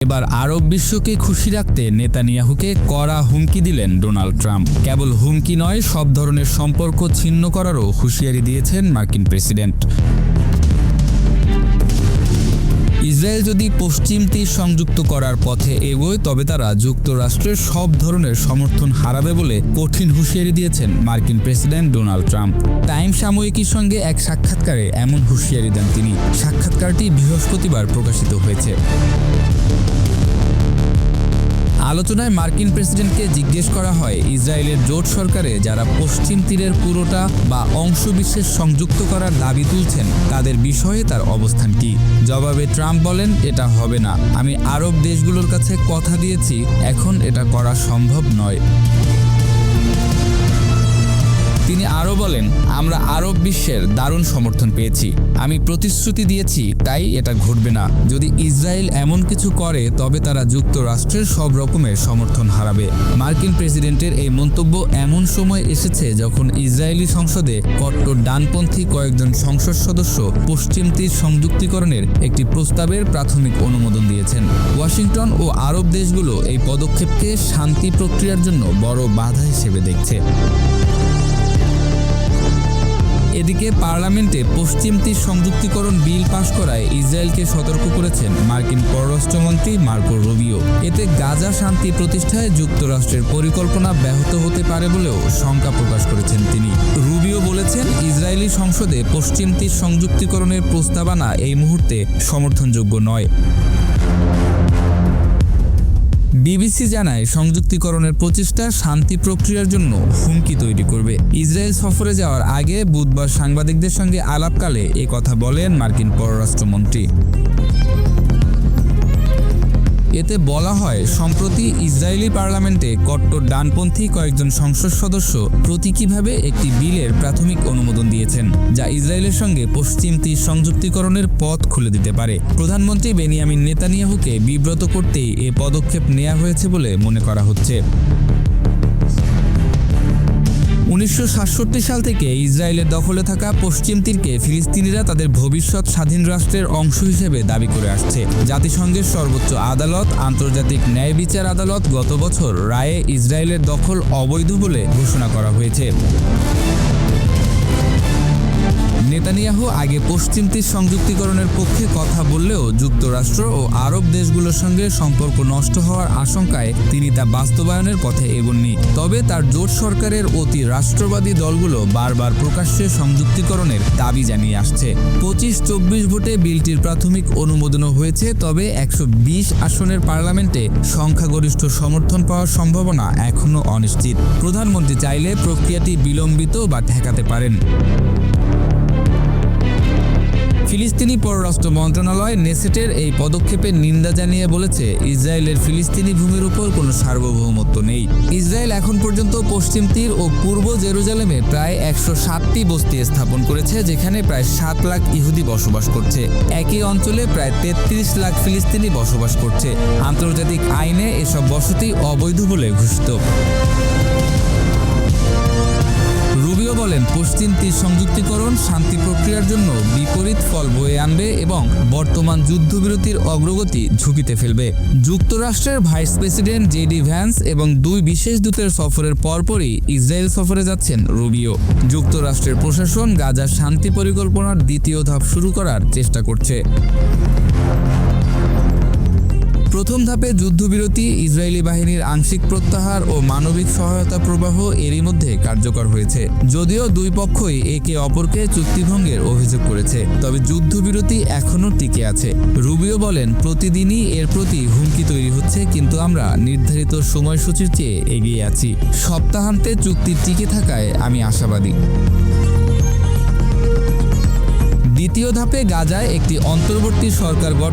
এবার আরব বিশ্বকে খুশি রাখতে নেতানিয়াহুকে কড়া হুমকি দিলেন ডোনাল্ড ট্রাম্প। কেবল হুমকি নয়, সব ধরনের সম্পর্ক ছিন্ন করারও হুঁশিয়ারি দিয়েছেন মার্কিন প্রেসিডেন্ট। ইসরায়েল যদি পশ্চিম তীর সংযুক্ত করার পথে এগোয় তবে তারা যুক্তরাষ্ট্রের সব ধরনের সমর্থন হারাবে বলে কঠিন হুঁশিয়ারি দিয়েছেন মার্কিন প্রেসিডেন্ট ডোনাল্ড ট্রাম্প। টাইম সাময়িকীর সঙ্গে এক সাক্ষাৎকারে এমন হুঁশিয়ারি দেন তিনি। সাক্ষাৎকারটি বৃহস্পতিবার প্রকাশিত হয়েছে। আলোচনায় মার্কিন প্রেসিডেন্টকে জিজ্ঞেস করা হয়, ইসরায়েলের জোট সরকারে যারা পশ্চিম তীরের পুরোটা বা অংশবিশেষ সংযুক্ত করার দাবি তুলছেন তাদের বিষয়ে তার অবস্থান কি। জবাবে ট্রাম্প বলেন, এটা হবে না। আমি আরব দেশগুলোর কাছে কথা দিয়েছি, এখন এটা করা সম্ভব নয়। তিনি আরও বলেন, আমরা আরব বিশ্বের দারুণ সমর্থন পেয়েছি। আমি প্রতিশ্রুতি দিয়েছি, তাই এটা ঘটবে না। যদি ইসরায়েল এমন কিছু করে তবে তারা যুক্তরাষ্ট্রের সব রকমের সমর্থন হারাবে। মার্কিন প্রেসিডেন্টের এই মন্তব্য এমন সময় এসেছে যখন ইসরায়েলি সংসদে কট্টর ডানপন্থী কয়েকজন সংসদ সদস্য পশ্চিম তীর সংযুক্তিকরণের একটি প্রস্তাবের প্রাথমিক অনুমোদন দিয়েছেন। ওয়াশিংটন ও আরব দেশগুলো এই পদক্ষেপকে শান্তি প্রক্রিয়ার জন্য বড় বাধা হিসেবে দেখছে। এদিকে পার্লামেন্টে পশ্চিম তীর সংযুক্তিকরণ বিল পাশ করায় ইসরায়েলকে সতর্ক করেছেন মার্কিন পররাষ্ট্রমন্ত্রী মার্কো রুবিও। এতে গাজা শান্তি প্রতিষ্ঠায় যুক্তরাষ্ট্রের পরিকল্পনা ব্যাহত হতে পারে বলেও শঙ্কা প্রকাশ করেছেন তিনি। রুবিও বলেছেন, ইসরায়েলি সংসদে পশ্চিম তীর সংযুক্তিকরণের প্রস্তাবনা এই মুহূর্তে সমর্থনযোগ্য নয়। বিবিসি জানায়, সংযুক্তিকরণের প্রচেষ্টা শান্তি প্রক্রিয়ার জন্য হুমকি তৈরি করবে। ইসরায়েল সফরে যাওয়ার আগে বুধবার সাংবাদিকদের সঙ্গে আলাপকালে এ কথা বলেন মার্কিন পররাষ্ট্রমন্ত্রী। এতে বলা হয়, সম্প্রতি ইসরায়েলি পার্লামেন্টে কট্টর ডানপন্থী কয়েকজন সংসদ সদস্য প্রতীকীভাবে একটি বিলের প্রাথমিক অনুমোদন দিয়েছেন, যা ইসরায়েলের সঙ্গে পশ্চিম তীর সংযুক্তিকরণের পথ খুলে দিতে পারে। প্রধানমন্ত্রী বেনিয়ামিন নেতানিয়াহুকে বিব্রত করতেই এ পদক্ষেপ নেওয়া হয়েছে বলে মনে করা হচ্ছে। 1967 সাল থেকে ইসরায়েলের দখলে থাকা পশ্চিম তীরকে ফিলিস্তিনিরা তাদের ভবিষ্যৎ স্বাধীন রাষ্ট্রের অংশ হিসেবে দাবি করে আসছে। জাতিসংঘের সর্বোচ্চ আদালত, আন্তর্জাতিক ন্যায় বিচার আদালত গত বছর রায়ে ইসরায়েলের দখল অবৈধ বলে ঘোষণা করা হয়েছে। নেতানিয়াহু আগে পশ্চিম তীর সংযুক্তিকরণের পক্ষে কথা বললেও যুক্তরাষ্ট্র ও আরব দেশগুলোর সঙ্গে সম্পর্ক নষ্ট হওয়ার আশঙ্কায় তিনি তা বাস্তবায়নের পথে এগোননি। তবে তার জোট সরকারের অতি রাষ্ট্রবাদী দলগুলো বারবার প্রকাশ্যে সংযুক্তিকরণের দাবি জানিয়ে আসছে। 25-24 ভোটে বিলটির প্রাথমিক অনুমোদনও হয়েছে, তবে 120 আসনের পার্লামেন্টে সংখ্যাগরিষ্ঠ সমর্থন পাওয়ার সম্ভাবনা এখনও অনিশ্চিত। প্রধানমন্ত্রী চাইলে প্রক্রিয়াটি বিলম্বিত বা ঠেকাতে পারেন। ফিলিস্তিনি পররাষ্ট্র মন্ত্রণালয় নেসেটের এই পদক্ষেপের নিন্দা জানিয়ে বলেছে, ইসরায়েলের ফিলিস্তিনি ভূমির উপর কোনো সার্বভৌমত্ব নেই। ইসরায়েল এখন পর্যন্ত পশ্চিম তীর ও পূর্ব জেরুজালেমে প্রায় 160টি বস্তি স্থাপন করেছে, যেখানে প্রায় 7 লাখ ইহুদি বসবাস করছে। একই অঞ্চলে প্রায় 33 লাখ ফিলিস্তিনি বসবাস করছে। আন্তর্জাতিক আইনে এসব বসতি অবৈধ বলে ঘোষিত। রুবিও বলেন, পশ্চিম তীর সংযুক্তিকরণ শান্তি প্রক্রিয়ার জন্য বিপরীত ফল বয়ে আনবে এবং বর্তমান যুদ্ধবিরতির অগ্রগতি ঝুঁকিতে ফেলবে। যুক্তরাষ্ট্রের ভাইস প্রেসিডেন্ট জেডি ভ্যান্স এবং 2 বিশেষ দূতের সফরের পরপরই ইসরায়েল সফরে যাচ্ছেন রুবিও। যুক্তরাষ্ট্রের প্রশাসন গাজার শান্তি পরিকল্পনার দ্বিতীয় ধাপ শুরু করার চেষ্টা করছে। প্রথম ধাপে যুদ্ধবিরতি, ইসরায়েলি বাহিনীর আংশিক প্রত্যাহার ও মানবিক সহায়তা প্রবাহ এরই মধ্যে কার্যকর হয়েছে। যদিও দুই পক্ষই একে অপরকে চুক্তিভঙ্গের অভিযোগ করেছে, তবে যুদ্ধবিরতি এখনও টিকে আছে। রুবিও বলেন, প্রতিদিনই এর প্রতি হুমকি তৈরি হচ্ছে, কিন্তু আমরা নির্ধারিত সময়সূচির চেয়ে এগিয়ে আছি। সপ্তাহান্তে চুক্তি টিকে থাকায় আমি আশাবাদী। দ্বিতীয় ধাপে গাজায় একটি অন্তর্বর্তী সরকার